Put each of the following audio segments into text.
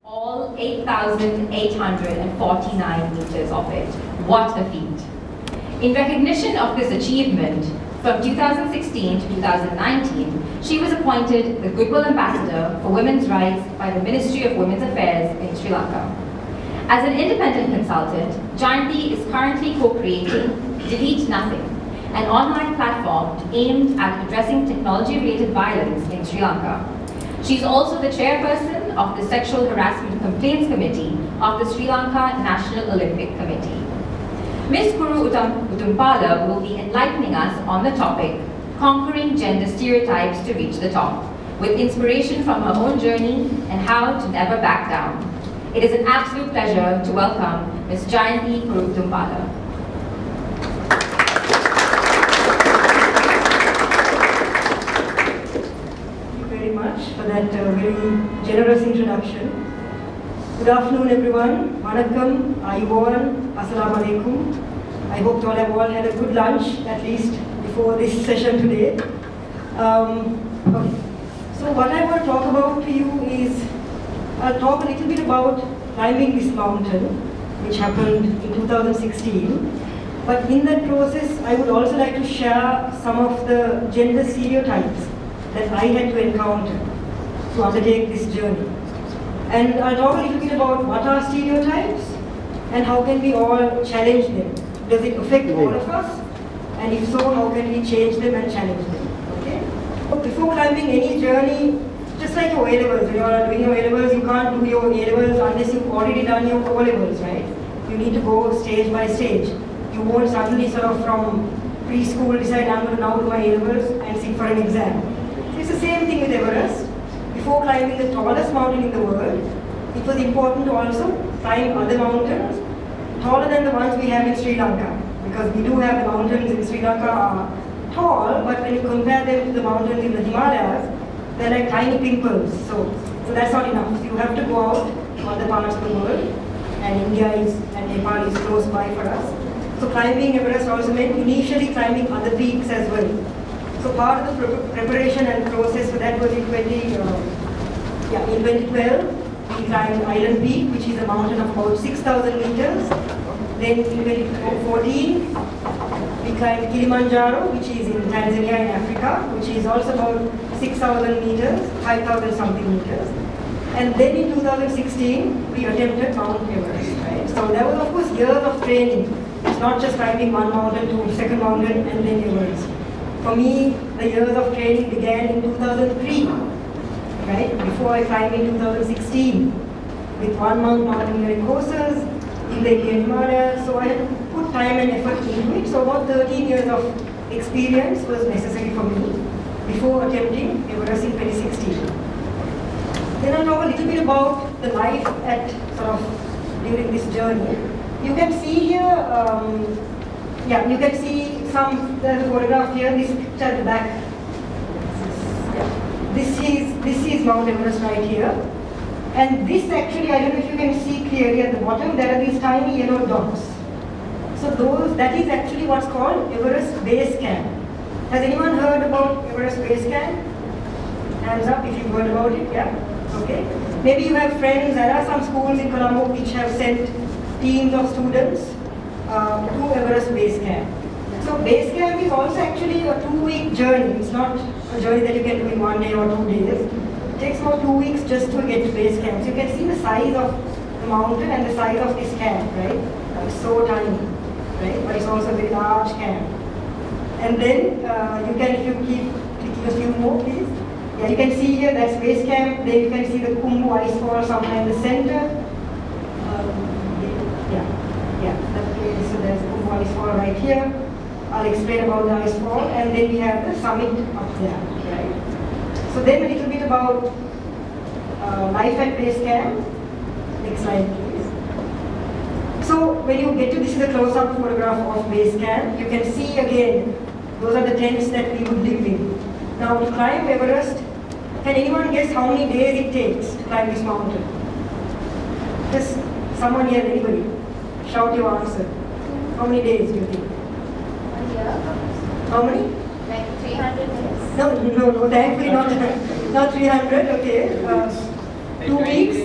All 8,849 meters of it. What a feat. In recognition of this achievement, from 2016 to 2019, she was appointed the Goodwill Ambassador for Women's Rights by the Ministry of Women's Affairs in Sri Lanka. As an independent consultant, Jaynthi is currently co-creating Delete Nothing, an online platform aimed at addressing technology-related violence in Sri Lanka. She's also the chairperson of the Sexual Harassment Complaints Committee of the Sri Lanka National Olympic Committee. Ms. Kuru Utuhmpala will be enlightening us on the topic, Conquering Gender Stereotypes to Reach the Top, with inspiration from her own journey and how to never back down. It is an absolute pleasure to welcome Ms. Jaynthi Kuru Utuhmpala. For that very generous introduction. Good afternoon, everyone. Vanakkam, Ayubowan, Assalamu alaikum. I hope you all have had a good lunch, at least before this session today. Okay. So what I want to talk about to you is, I'll talk a little bit about climbing this mountain, which happened in 2016. But in that process, I would also like to share some of the gender stereotypes that I had to encounter to undertake this journey. And I'll talk a little bit about what are stereotypes and how can we all challenge them. Does it affect all of us? And if so, how can we change them and challenge them? Okay? But before climbing any journey, just like your A-levels, when you are doing your A-levels, you can't do your A-levels unless you've already done your O-levels, right? You need to go stage by stage. You won't suddenly sort of from preschool decide I'm going to now do my A-levels and sit for an exam. It's the same thing with Everest. Before climbing the tallest mountain in the world, it was important to also climb other mountains taller than the ones we have in Sri Lanka. Because we do have the mountains in Sri Lanka are tall, but when you compare them to the mountains in the Himalayas, they're like tiny pimples. So that's not enough. So you have to go out to other parts of the world, and India and Nepal is close by for us. So climbing Everest also meant initially climbing other peaks as well. So part of the preparation and process for that was in 2012, we climbed Island Peak, which is a mountain of about 6,000 meters. Then in 2014, we climbed Kilimanjaro, which is in Tanzania in Africa, which is also about 6,000 meters, 5,000 something meters. And then in 2016, we attempted Mount Everest, right? So there was of course years of training. It's not just climbing one mountain to second mountain and then Everest. For me, the years of training began in 2003, right? Before I climbed in 2016 with 1 month mountaineering courses in the Indian Himalayas. So I had to put time and effort into it. So about 13 years of experience was necessary for me before attempting Everest in 2016. Then I'll talk a little bit about the life at during this journey. You can see here, you can see there's a photograph here, this picture at the back. This is Mount Everest right here. And this actually, I don't know if you can see clearly at the bottom, there are these tiny yellow dots. So that is actually what's called Everest Base Camp. Has anyone heard about Everest Base Camp? Hands up if you've heard about it, yeah? Okay. Maybe you have friends, there are some schools in Colombo which have sent teams of students to Everest Base Camp. So base camp is also actually a 2-week journey. It's not a journey that you can do in 1 day or 2 days. It takes about 2 weeks just to get to base camp. So you can see the size of the mountain and the size of this camp, right? It's so tiny, right? But it's also a very large camp. And then you can, if you keep clicking a few more, please. Yeah, you can see here that's base camp. Then you can see the Kumbu ice fall somewhere in the center. So there's Kumbu ice fall right here. I'll explain about the ice fall, and then we have the summit up there, right? So then a little bit about life at base camp. Next slide, please. So when you get to, this is a close-up photograph of base camp. You can see again, those are the tents that we would live in. Now to climb Everest, can anyone guess how many days it takes to climb this mountain? Just someone here, anybody? Shout your answer. How many days do you think? How many? Like 300 days? No, thankfully not 300, okay. 2 weeks?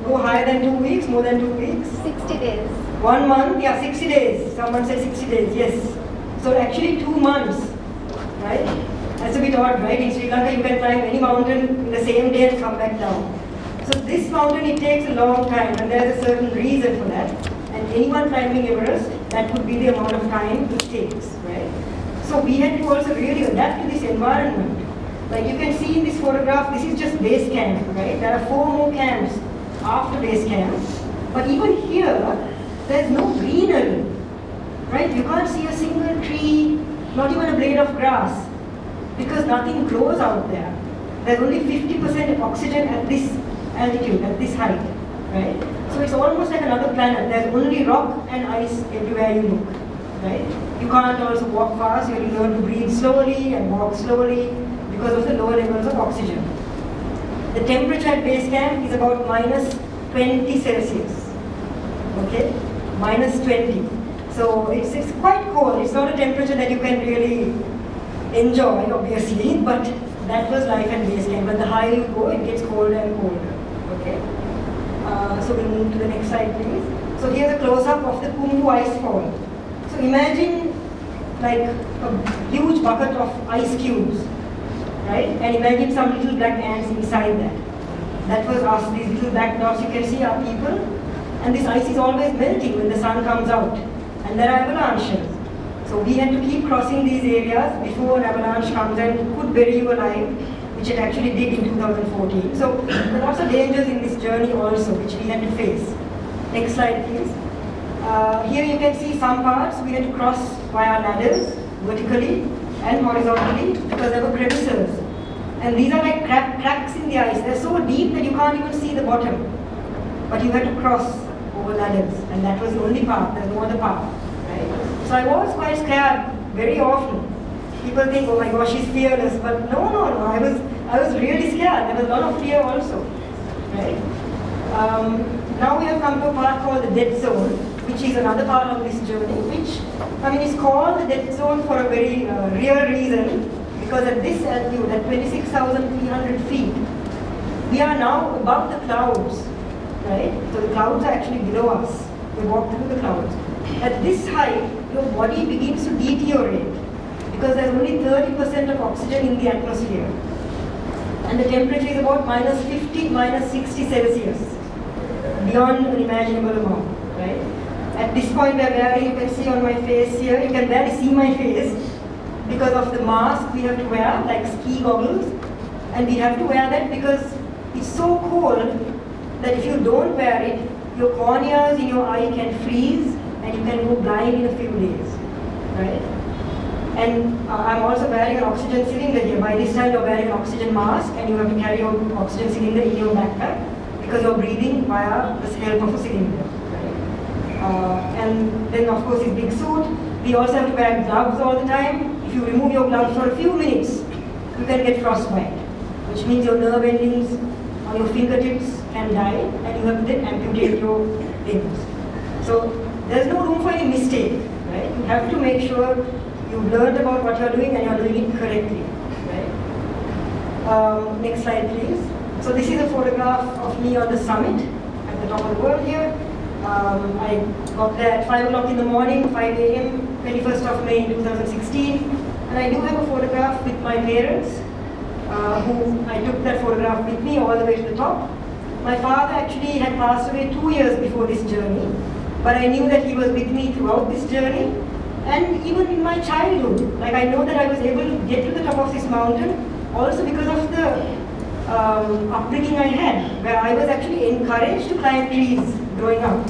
go higher than 2 weeks, more than 2 weeks? 60 days. 1 month, yeah, 60 days. Someone said 60 days, yes. So actually 2 months, right? That's a bit odd, right? In Sri Lanka, you can climb any mountain in the same day and come back down. So this mountain, it takes a long time, and there's a certain reason for that. And anyone climbing Everest, that would be the amount of time it takes, right? So we had to also really adapt to this environment. Like you can see in this photograph, this is just base camp, right? There are 4 more camps after base camp. But even here, there's no greenery, right? You can't see a single tree, not even a blade of grass, because nothing grows out there. There's only 50% oxygen at this altitude, at this height, right? So it's almost like another planet. There's only rock and ice everywhere you look, right? You can't also walk fast. You have to learn to breathe slowly and walk slowly because of the lower levels of oxygen. The temperature at base camp is about minus 20 Celsius, okay? Minus 20. So it's quite cold. It's not a temperature that you can really enjoy, obviously, but that was life at base camp. But the higher you go, it gets colder and colder, okay? So we'll move to the next slide, please. So here's a close-up of the Kumbu ice fall. So imagine like a huge bucket of ice cubes, right? And imagine some little black ants inside that. That was us. These little black dots you can see are people. And this ice is always melting when the sun comes out. And there are avalanches. So we had to keep crossing these areas before an avalanche comes and could bury you alive, which it actually did in 2014. So there are lots of dangers in this journey also, which we had to face. Next slide, please. Here you can see some parts we had to cross via ladders, vertically and horizontally, because there were crevices. And these are like cracks in the ice. They're so deep that you can't even see the bottom. But you had to cross over ladders, and that was the only path. There's no other path, right? So I was quite scared very often. People think, oh my gosh, she's fearless. But no. I was really scared. There was a lot of fear also, right? Now we have come to a part called the dead zone, which is another part of this journey, which, I mean, is called the dead zone for a very real reason, because at this altitude, at 26,300 feet, we are now above the clouds, right? So the clouds are actually below us. We walk through the clouds. At this height, your body begins to deteriorate because there's only 30% of oxygen in the atmosphere. And the temperature is about minus 50, minus 60 Celsius, beyond an imaginable amount, right? At this point we are wearing, you can see on my face here, you can barely see my face because of the mask we have to wear, like ski goggles. And we have to wear that because it's so cold that if you don't wear it, your corneas in your eye can freeze and you can go blind in a few days, right? And I'm also wearing an oxygen cylinder here. By this time you're wearing an oxygen mask and you have to carry your oxygen cylinder in your backpack because you're breathing via the help of a cylinder, right? And then of course this big suit. We also have to wear gloves all the time. If you remove your gloves for a few minutes, you can get frostbite, which means your nerve endings on your fingertips can die and you have to then amputate your limbs. So there's no room for any mistake, right? You have to make sure you've learned about what you're doing and you're doing it correctly, right? Next slide, please. So this is a photograph of me on the summit at the top of the world here. I got there at 5 o'clock in the morning, 5 a.m., 21st of May 2016. And I do have a photograph with my parents, who I took that photograph with me all the way to the top. My father actually had passed away 2 years before this journey, but I knew that he was with me throughout this journey. And even in my childhood, like I know that I was able to get to the top of this mountain also because of the upbringing I had, where I was actually encouraged to climb trees growing up,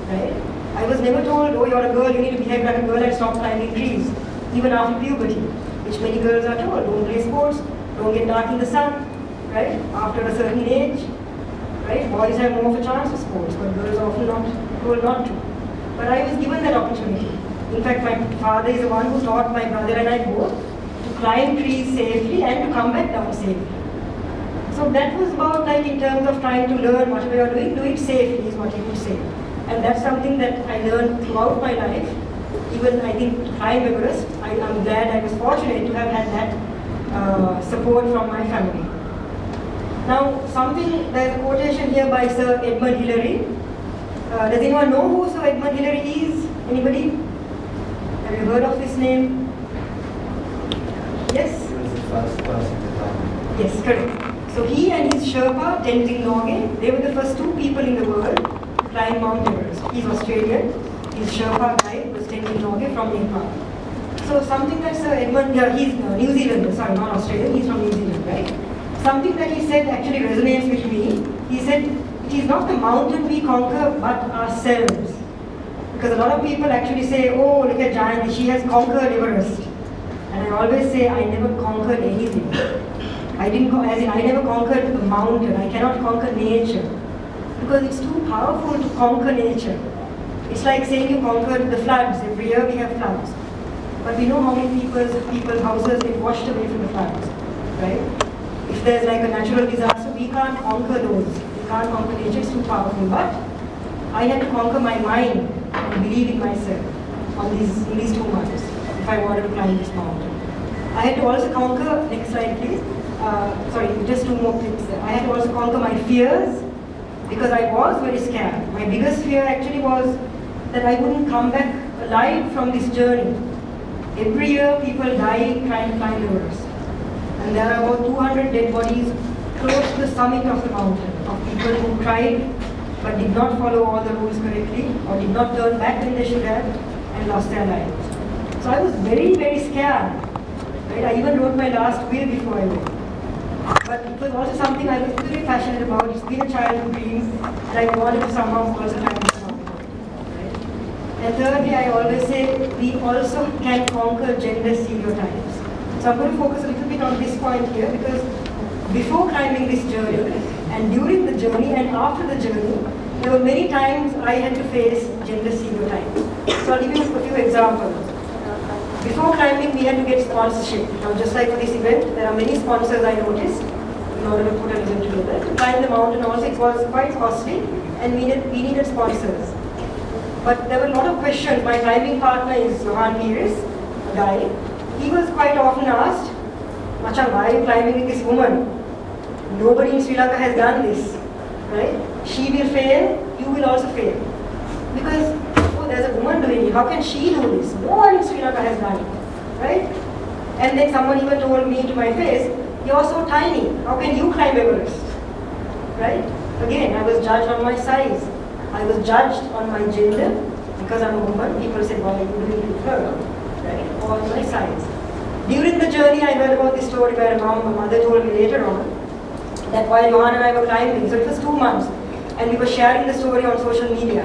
right? I was never told, oh, you're a girl, you need to behave like a girl and stop climbing trees, even after puberty, which many girls are told. Don't play sports, don't get dark in the sun, right? After a certain age, right? Boys have more of a chance for sports, but girls are often not told not to. But I was given that opportunity. In fact, my father is the one who taught my brother and I both to climb trees safely and to come back down safely. So that was about like in terms of trying to learn whatever you're doing, do it safely is what he would say. And that's something that I learned throughout my life. Even I think to climb Everest, I'm glad I was fortunate to have had that support from my family. Now, there's a quotation here by Sir Edmund Hillary. Does anyone know who Sir Edmund Hillary is? Anybody? Have you heard of this name? Yes? He was the first person to climb. Yes, correct. So he and his Sherpa, Tenzing Norgay, they were the first two people in the world to climb Mount Everest. He's Australian. His Sherpa guy was Tenzing Norgay from Nepal. So something that Sir Edmund, he's New Zealander, sorry, not Australian, he's from New Zealand, right? Something that he said actually resonates with me. He said, it is not the mountain we conquer, but ourselves. Because a lot of people actually say, oh, look at Jaynthi, she has conquered Everest. And I always say, I never conquered anything. I never conquered the mountain. I cannot conquer nature. Because it's too powerful to conquer nature. It's like saying you conquered the floods. Every year we have floods. But we know how many people's houses get washed away from the floods, right? If there's like a natural disaster, we can't conquer those. We can't conquer nature, it's too powerful. But I had to conquer my mind and believe in myself in these 2 months if I wanted to climb this mountain. I had to also conquer, next slide please, just 2 more clips there. I had to also conquer my fears because I was very scared. My biggest fear actually was that I wouldn't come back alive from this journey. Every year people die trying to climb Everest. And there are about 200 dead bodies close to the summit of the mountain of people who tried but did not follow all the rules correctly or did not turn back when they should have and lost their lives. So I was very, very scared. Right? I even wrote my last will before I went. But it was also something I was very passionate about. It's been a childhood dream and I wanted to somehow also climb this mountain. Right? And thirdly, I always say we also can conquer gender stereotypes. So I'm going to focus a little bit on this point here because before climbing this journey and during the journey and after the journey, there were many times I had to face gender stereotypes. So I'll give you a few examples. Before climbing, we had to get sponsorship. Now, just like for this event, there are many sponsors I noticed in order to put an event together. To climb the mountain also, it was quite costly and we needed sponsors. But there were a lot of questions. My climbing partner is Johan Pires, a guy. He was quite often asked, Machan, why are you climbing with this woman? Nobody in Sri Lanka has done this, right? She will fail, you will also fail. Because, oh, there's a woman doing it, how can she do this? No one in Sri Lanka has done it, right? And then someone even told me to my face, you're so tiny, how can you climb Everest? Right? Again, I was judged on my size. I was judged on my gender, because I'm a woman. People said, why are you doing it with her? Right? Or my size. During the journey, I heard about this story where my mother told me later on that while Johan and I were climbing, so it was 2 months, and we were sharing the story on social media.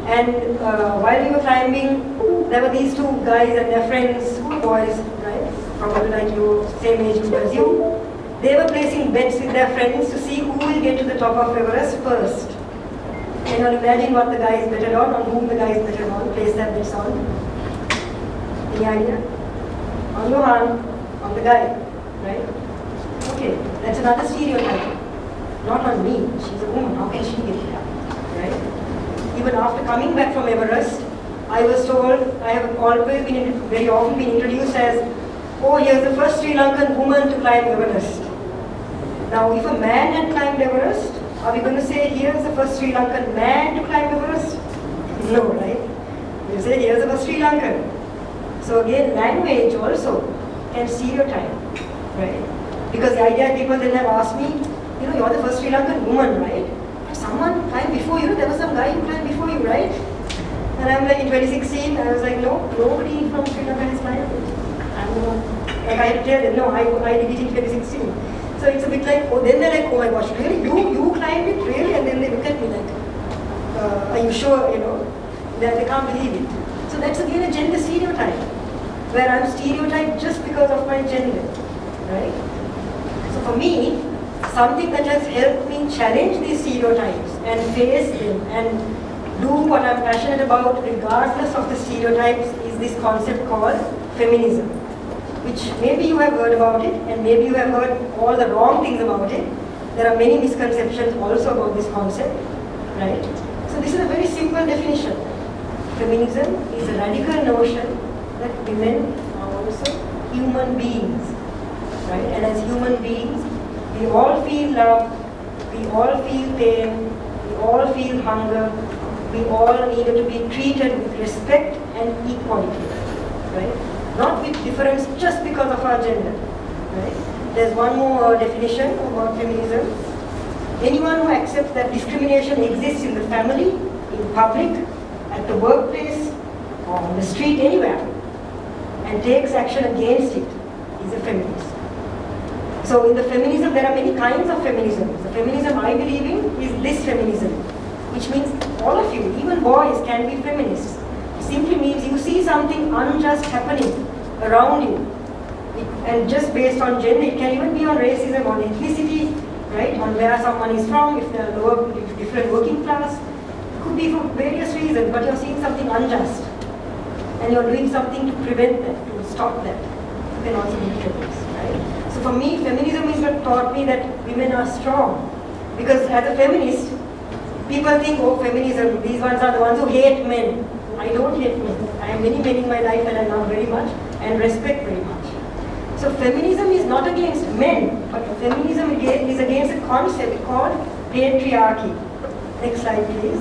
And while we were climbing, there were these 2 guys and their friends, school boys, right? Probably like you, same age group as you. They were placing bets with their friends to see who will get to the top of Everest first. Can you imagine what the guy is betted on whom the guy is betted on, place their bets on? Any idea? On Johan, on the guy, right? Okay, that's another stereotype. Not on me, she's a woman, how can she get there, right? Even after coming back from Everest, I was told, I have always been, very often been introduced as, oh, here's the first Sri Lankan woman to climb Everest. Now, if a man had climbed Everest, are we going to say, here's the first Sri Lankan man to climb Everest? No, right? We'll say, here's the first Sri Lankan. So again, language also can stereotype, right? Because the idea people then have asked me, you know, you're the first Sri Lankan woman, right? Someone climbed before you, there was some guy who climbed before you, right? And I'm like, in 2016, I was like, no, nobody from Sri Lanka has climbed it. I'm the one. Like I had to tell them, no, I did it in 2016. So it's a bit like, oh, then they're like, oh my gosh, really? You climbed it, really? And then they look at me like, are you sure, you know? They can't believe it. So that's again a gender stereotype, where I'm stereotyped just because of my gender, right? So for me, something that has helped me challenge these stereotypes and face them and do what I'm passionate about regardless of the stereotypes is this concept called feminism, which maybe you have heard about it and maybe you have heard all the wrong things about it. There are many misconceptions also about this concept, right? So this is a very simple definition. Feminism is a radical notion that women are also human beings, right? And as human beings, We all feel love, we all feel pain, we all feel hunger, we all need to be treated with respect and equality, right? Not with difference just because of our gender, right? There's one more definition about feminism. Anyone who accepts that discrimination exists in the family, in public, at the workplace, or on the street, anywhere, and takes action against it is a feminist. So in the feminism, there are many kinds of feminism. The feminism I believe in is this feminism, which means all of you, even boys, can be feminists. It simply means you see something unjust happening around you, and just based on gender, it can even be on racism, on ethnicity, right, on where someone is from, if they're lower, if different working class. It could be for various reasons, but you're seeing something unjust, and you're doing something to prevent that, to stop that. You can also be feminist, right? So for me, feminism is what taught me that women are strong. Because as a feminist, people think, oh, feminism, these ones are the ones who hate men. I don't hate men. I have many men in my life that I love very much and respect very much. So feminism is not against men, but feminism is against a concept called patriarchy. Next slide, please.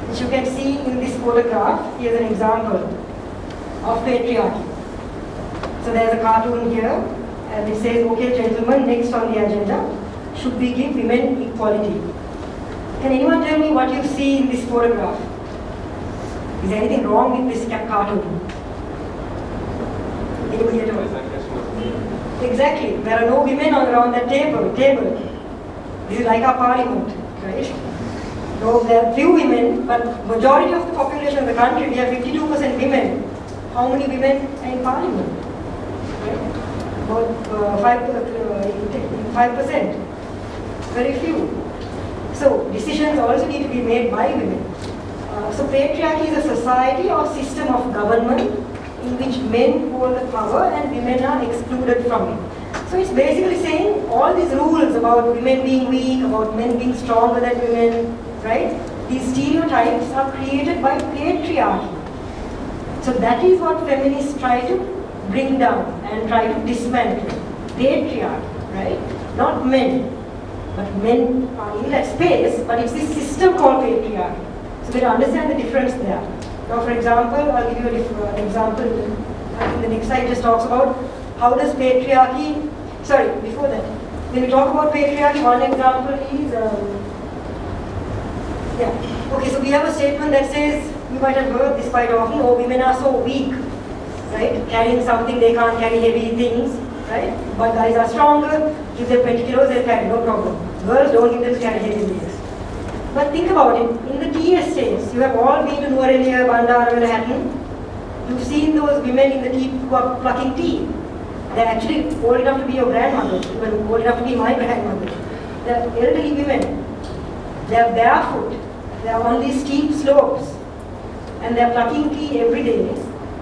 Which you can see in this photograph. Here's an example of patriarchy. So there's a cartoon here, and it says, okay, gentlemen, next on the agenda, should we give women equality? Can anyone tell me what you see in this photograph? Is there anything wrong with this cartoon? Anybody at all? Exactly. There are no women around that table. This is like our parliament, right? No, there are few women, but majority of the population of the country, we have 52% women. How many women are in parliament? Right? About 5%. Very few. So decisions also need to be made by women. So patriarchy is a society or system of government in which men hold the power and women are excluded from it. So it's basically saying all these rules about women being weak, about men being stronger than women, right? These stereotypes are created by patriarchy. So that is what feminists try to bring down and try to dismantle. Patriarchy, right? Not men. But men are in that space, but it's this system called patriarchy. So we have to understand the difference there. Now, for example, I'll give you an example. I think the next slide just talks about how does patriarchy, before that, when we talk about patriarchy, one example is, okay, so we have a statement that says, you might have heard this quite often, oh, women are so weak, right? Carrying something, they can't carry heavy things, right? But guys are stronger, give them 20 kilos, they'll carry, no problem. Girls, don't give them to carry heavy things. But think about it, in the tea estates, you have all been to Nuwara, Bandar, Manhattan. You've seen those women in the tea who are plucking tea. They're actually old enough to be your grandmother, even old enough to be my grandmother. They're elderly women. They're barefoot. They're on these steep slopes. And they're plucking tea every day.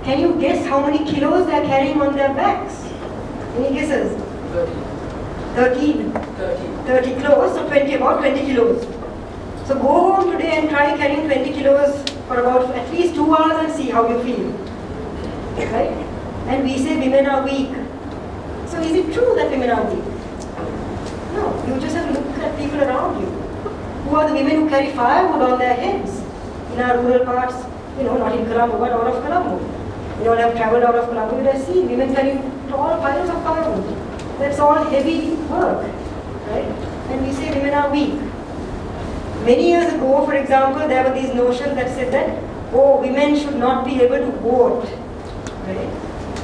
Can you guess how many kilos they're carrying on their backs? Any guesses? 30 kilos, so about 20 kilos. So go home today and try carrying 20 kilos for about at least 2 hours and see how you feel. Right? And we say women are weak. So is it true that women are weak? No, you just have to look at people around you. Who are the women who carry firewood on their heads? In our rural parts, not in Colombo, but out of Colombo. You all have traveled out of Colombo, you would have seen women carrying tall piles of firewood. That's all heavy work, right? And we say women are weak. Many years ago, for example, there were these notions that said that, oh, women should not be able to vote, right?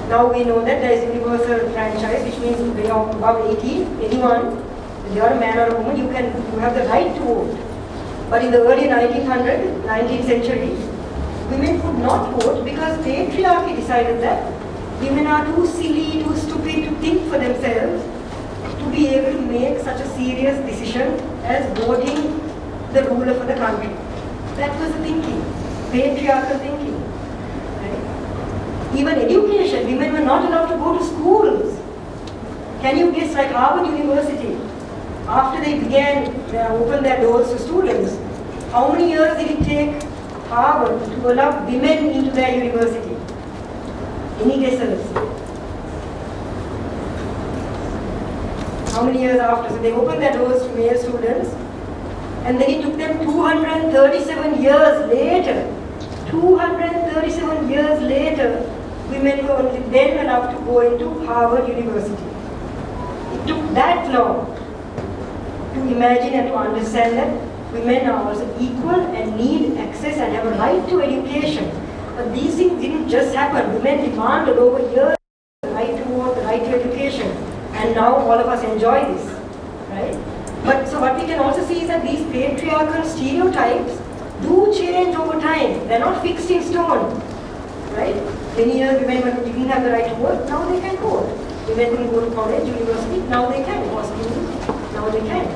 Now we know that there is universal franchise, which means when you're above 18, anyone, if you're a man or a woman, you have the right to vote. But in the early 19th century, women could not vote because patriarchy decided that women are too silly, too stupid to think for themselves to be able to make such a serious decision as voting the ruler for the country. That was the thinking, patriarchal thinking. Right? Even education, women were not allowed to go to schools. Can you guess, like Harvard University, after they opened their doors to students, how many years did it take Harvard to allow women into their university? Any guesses? how many years after? So they opened their doors to male students, and then it took them 237 years later. 237 years later, women were only then allowed to go into Harvard University. It took that long to imagine and to understand that women are also equal and need access and have a right to education. But these things didn't just happen. Women demanded over years the right to vote, the right to education, and now all of us enjoy this, right? But so what we can also see is that these patriarchal stereotypes do change over time. They're not fixed in stone, right? Many years women didn't have the right to vote, now they can vote. Women couldn't go to college, university, now they can. Or school, now they can.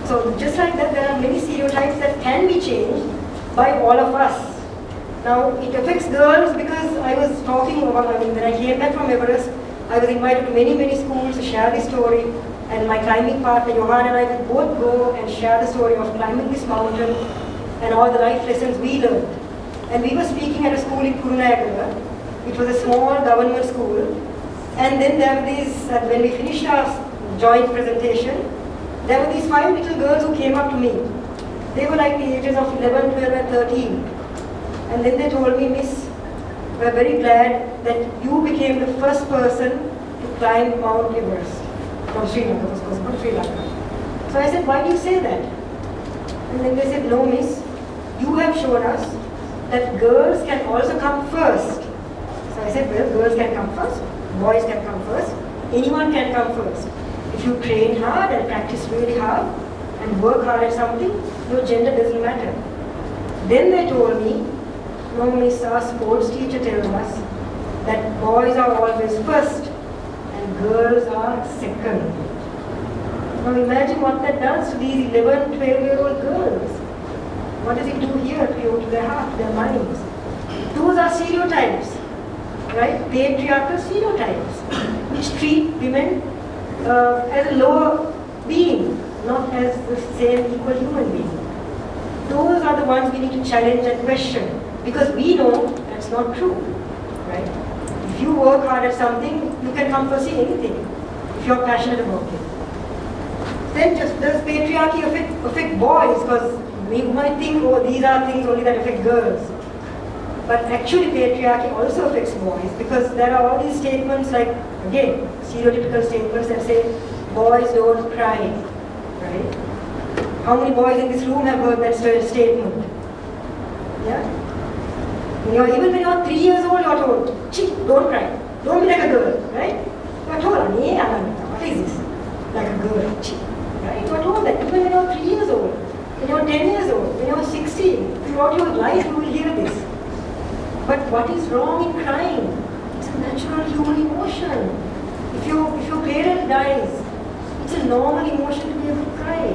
So just like that, there are many stereotypes that can be changed by all of us. Now, it affects girls because I was talking about, when I came back from Everest, I was invited to many schools to share this story, and my climbing partner, Johan, and I would both go and share the story of climbing this mountain and all the life lessons we learned. And we were speaking at a school in Kurunagala, which was a small government school, and then there were these, when we finished our joint presentation, there were these 5 little girls who came up to me. They were like the ages of 11, 12 and 13. And then they told me, Miss, we're very glad that you became the first person to climb Mount Everest from Sri Lanka, of course, from Sri Lanka. So I said, why do you say that? And then they said, no, Miss, you have shown us that girls can also come first. So I said, well, girls can come first, boys can come first, anyone can come first. If you train hard and practice really hard and work hard at something, your gender doesn't matter. Then they told me, no, Miss, our sports teacher tells us that boys are always first and girls are second. Now imagine what that does to these 11, 12-year-old girls. What does it do here to their heart, to their minds? Those are stereotypes, right? Patriarchal stereotypes, which treat women as a lower being, not as the same equal human being. Those are the ones we need to challenge and question, because we know that's not true, right? If you work hard at something, you can come first in anything, if you're passionate about it. Then just does patriarchy affect boys? Because we might think, oh, these are things only that affect girls. But actually patriarchy also affects boys, because there are all these statements like, again, stereotypical statements that say, boys don't cry, right? How many boys in this room have heard that statement? Yeah? Even when you're 3 years old, you're told, Chee, don't cry, don't be like a girl, right? You're told, yeah, what is this? Like a girl, Chee, right? You're told that even when you're 3 years old, when you're 10 years old, when you're 16, throughout your life you will hear this. But what is wrong in crying? It's a natural human emotion. If your parent dies, it's a normal emotion to be able to cry.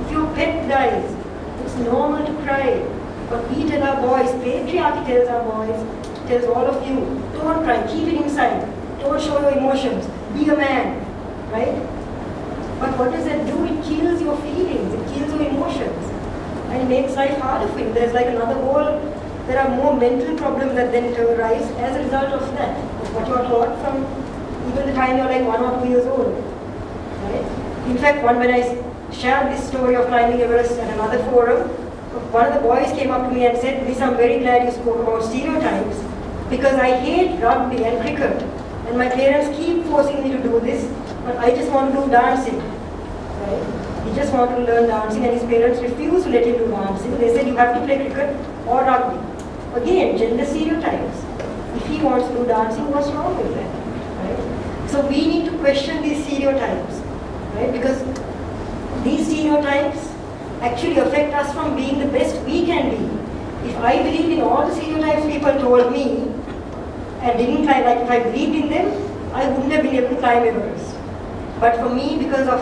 If your pet dies, it's normal to cry. But we tell our boys, patriarchy tells our boys, tells all of you, don't cry, keep it inside. Don't show your emotions. Be a man, right? But what does that do? It kills your feelings, it kills your emotions. And it makes life harder for you. There's like another whole, there are more mental problems that then arise as a result of that. Of what you are taught from even the time you're like 1 or 2 years old, right? In fact, when I shared this story of climbing Everest at another forum, one of the boys came up to me and said, Miss, I'm very glad you spoke about stereotypes, because I hate rugby and cricket, and my parents keep forcing me to do this, but I just want to do dancing, right? He just wanted to learn dancing, and his parents refused to let him do dancing. They said, you have to play cricket or rugby. Again, gender stereotypes. If he wants to do dancing, what's wrong with that, right? So we need to question these stereotypes, right? Because these stereotypes actually affect us from being the best we can be. If I believed in all the stereotypes people told me and didn't climb, like if I believed in them, I wouldn't have been able to climb Everest. But for me, because of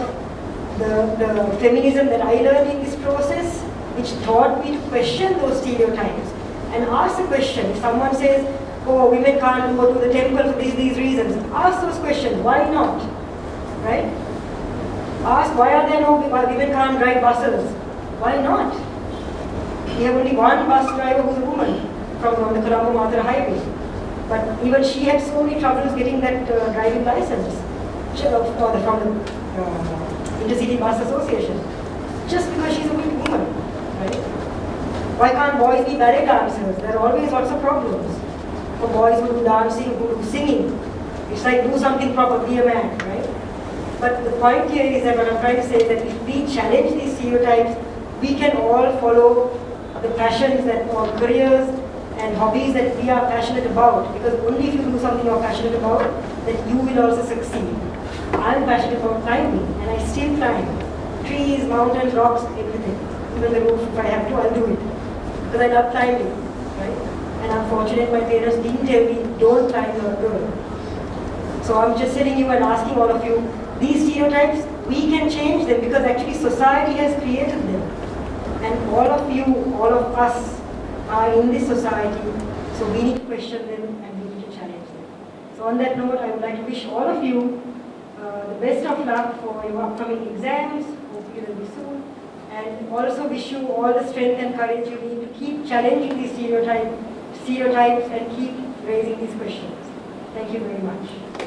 the feminism that I learned in this process, which taught me to question those stereotypes and ask the question. If someone says, oh, women can't go to the temple for these reasons, ask those questions. Why not? Right? Ask, why women can't drive buses? Why not? We have only one bus driver who's a woman from the Colombo-Mathura highway. But even she had so many troubles getting that driving license. From the Intercity Bus Association, just because she's a weak woman, right? Why can't boys be ballet dancers? There are always lots of problems for boys who do dancing, who do singing. It's like do something proper, be a man, right? But the point here is that what I'm trying to say is that if we challenge these stereotypes, we can all follow the passions that, or careers and hobbies that we are passionate about. Because only if you do something you're passionate about, that you will also succeed. I'm passionate about climbing, and I still climb. Trees, mountains, rocks, everything. Even the roof, if I have to, I'll do it. Because I love climbing, right? And I'm fortunate my parents didn't tell me, don't climb, you're a girl. So I'm just telling you and asking all of you, these stereotypes, we can change them because actually society has created them. And all of you, all of us are in this society, so we need to question them and we need to challenge them. So on that note, I would like to wish all of you the best of luck for your upcoming exams, hope you will be soon, and also wish you all the strength and courage you need to keep challenging these stereotypes and keep raising these questions. Thank you very much.